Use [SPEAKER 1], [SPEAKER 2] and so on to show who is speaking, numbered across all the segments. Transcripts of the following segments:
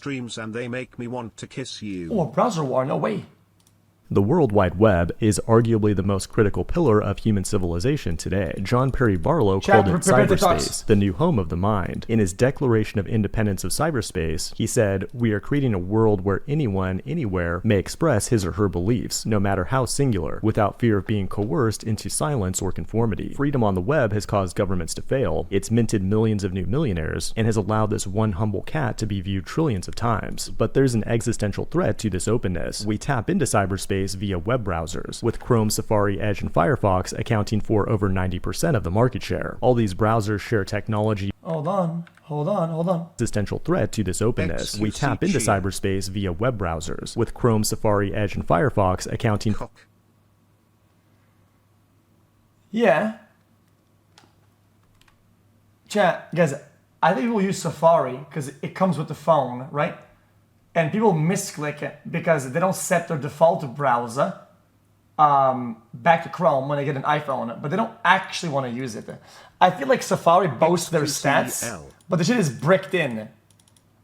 [SPEAKER 1] streams and they make me want to kiss you.
[SPEAKER 2] Oh, a browser war, no way.
[SPEAKER 3] The World Wide Web is arguably the most critical pillar of human civilization today. John Perry Barlow called it cyberspace, the new home of the mind. In his Declaration of Independence of Cyberspace, he said, "We are creating a world where anyone, anywhere, may express his or her beliefs, no matter how singular, without fear of being coerced into silence or conformity. Freedom on the web has caused governments to fail, it's minted millions of new millionaires, and has allowed this one humble cat to be viewed trillions of times. But there's an existential threat to this openness. We tap into cyberspace via web browsers, with Chrome, Safari, Edge, and Firefox accounting for over 90% of the market share. All these browsers share technology.
[SPEAKER 2] Hold on.
[SPEAKER 3] Existential threat to this openness. We tap into cyberspace via web browsers, with Chrome, Safari, Edge, and Firefox accounting for.
[SPEAKER 2] Yeah. Chat, guys, I think we'll use Safari because it comes with the phone, right? And people misclick it because they don't set their default browser back to Chrome when they get an iPhone, but they don't actually want to use it. I feel like Safari boasts their stats, but the shit is bricked in.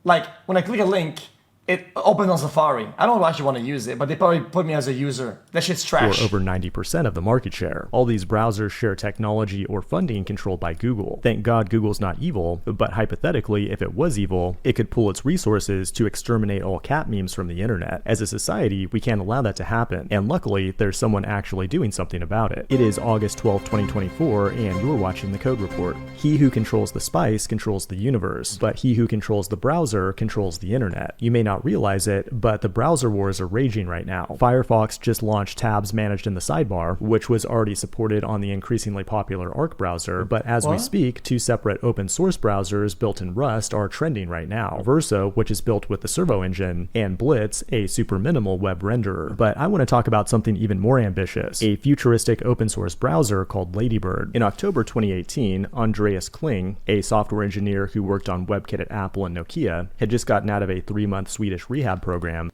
[SPEAKER 2] Like, when I click a link, it opens on Safari. I don't actually want to use it, but they probably put me as a user. That shit's trash.
[SPEAKER 3] For over 90% of the market share. All these browsers share technology or funding controlled by Google. Thank God Google's not evil, but hypothetically, if it was evil, it could pool its resources to exterminate all cat memes from the internet. As a society, we can't allow that to happen, and luckily, there's someone actually doing something about it. It is August 12, 2024, and you're watching the Code Report. He who controls the spice controls the universe, but he who controls the browser controls the internet. You may not realize it, but the browser wars are raging right now. Firefox just launched tabs managed in the sidebar, which was already supported on the increasingly popular Arc browser, but as we speak, two separate open source browsers built in Rust are trending right now. Verso, which is built with the Servo engine, and Blitz, a super minimal web renderer. But I want to talk about something even more ambitious, a futuristic open source browser called Ladybird. In October 2018, Andreas Kling, a software engineer who worked on WebKit at Apple and Nokia, had just gotten out of a 3-month Swedish rehab program.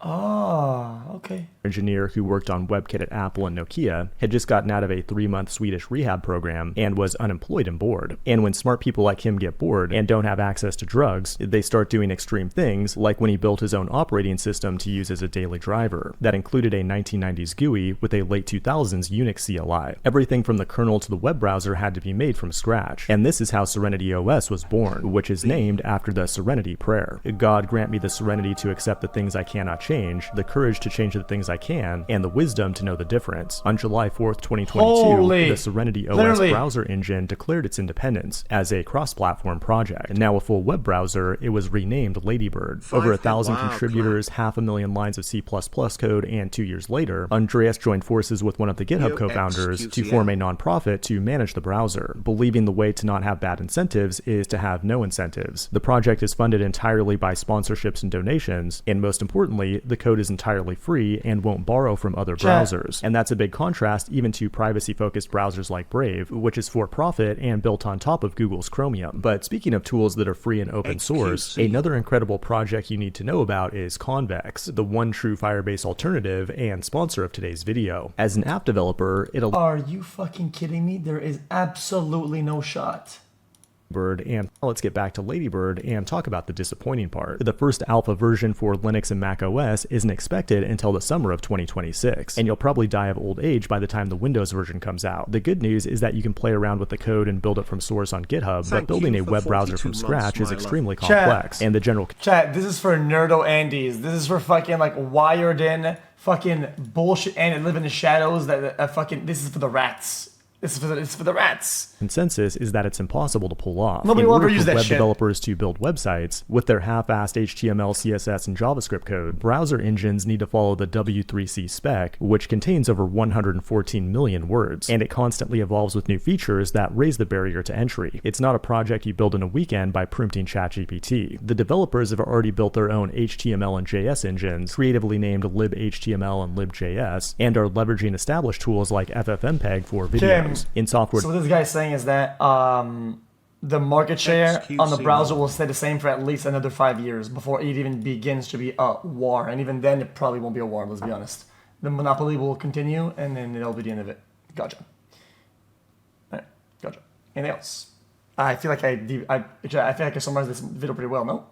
[SPEAKER 2] Okay.
[SPEAKER 3] Engineer who worked on WebKit at Apple and Nokia had just gotten out of a 3-month Swedish rehab program and was unemployed and bored. And when smart people like him get bored and don't have access to drugs, they start doing extreme things, like when he built his own operating system to use as a daily driver. That included a 1990s GUI with a late 2000s Unix CLI. Everything from the kernel to the web browser had to be made from scratch. And this is how Serenity OS was born, which is named after the Serenity Prayer. God grant me the serenity to accept the things I cannot change, the courage to change the things I can, and the wisdom to know the difference. On July 4th, 2022, the Serenity OS browser engine declared its independence as a cross-platform project. And now a full web browser, it was renamed Ladybird. Over 1,000 contributors, 500,000 lines of C++ code, and 2 years later, Andreas joined forces with one of the GitHub co-founders to form a nonprofit to manage the browser, believing the way to not have bad incentives is to have no incentives. The project is funded entirely by sponsorships and donations, and most importantly, the code is entirely free and won't borrow from other browsers. And that's a big contrast even to privacy-focused browsers like Brave, which is for profit and built on top of Google's Chromium. But speaking of tools that are free and open source, another incredible project you need to know about is Convex, the one true Firebase alternative and sponsor of today's video. As an app developer,
[SPEAKER 2] Are you fucking kidding me? There is absolutely no shot.
[SPEAKER 3] Bird, and let's get back to Ladybird and talk about the disappointing part. The first alpha version for Linux and Mac OS isn't expected until the summer of 2026, and you'll probably die of old age by the time the Windows version comes out. The good news is that you can play around with the code and build it from source on GitHub, but building a web browser from scratch is extremely complex, and the general...
[SPEAKER 2] Chat, this is for nerdo Andes. This is for fucking like wired in fucking bullshit and live in the shadows that fucking... This is for the rats. It's for the rats.
[SPEAKER 3] Consensus is that it's impossible to pull off.
[SPEAKER 2] Nobody will ever use that
[SPEAKER 3] web
[SPEAKER 2] shit.
[SPEAKER 3] Developers to build websites with their half-assed HTML, CSS, and JavaScript code, browser engines need to follow the W3C spec, which contains over 114 million words, and it constantly evolves with new features that raise the barrier to entry. It's not a project you build in a weekend by prompting ChatGPT. The developers have already built their own HTML and JS engines, creatively named libhtml and libjs, and are leveraging established tools like FFmpeg for videos. In software.
[SPEAKER 2] So what this guy's saying is that the market share on the browser will stay the same for at least another 5 years before it even begins to be a war. And even then, it probably won't be a war, let's be honest. The monopoly will continue, and then it'll be the end of it. Gotcha. All right, gotcha. Anything else? I feel like I feel like I summarized this video pretty well, no?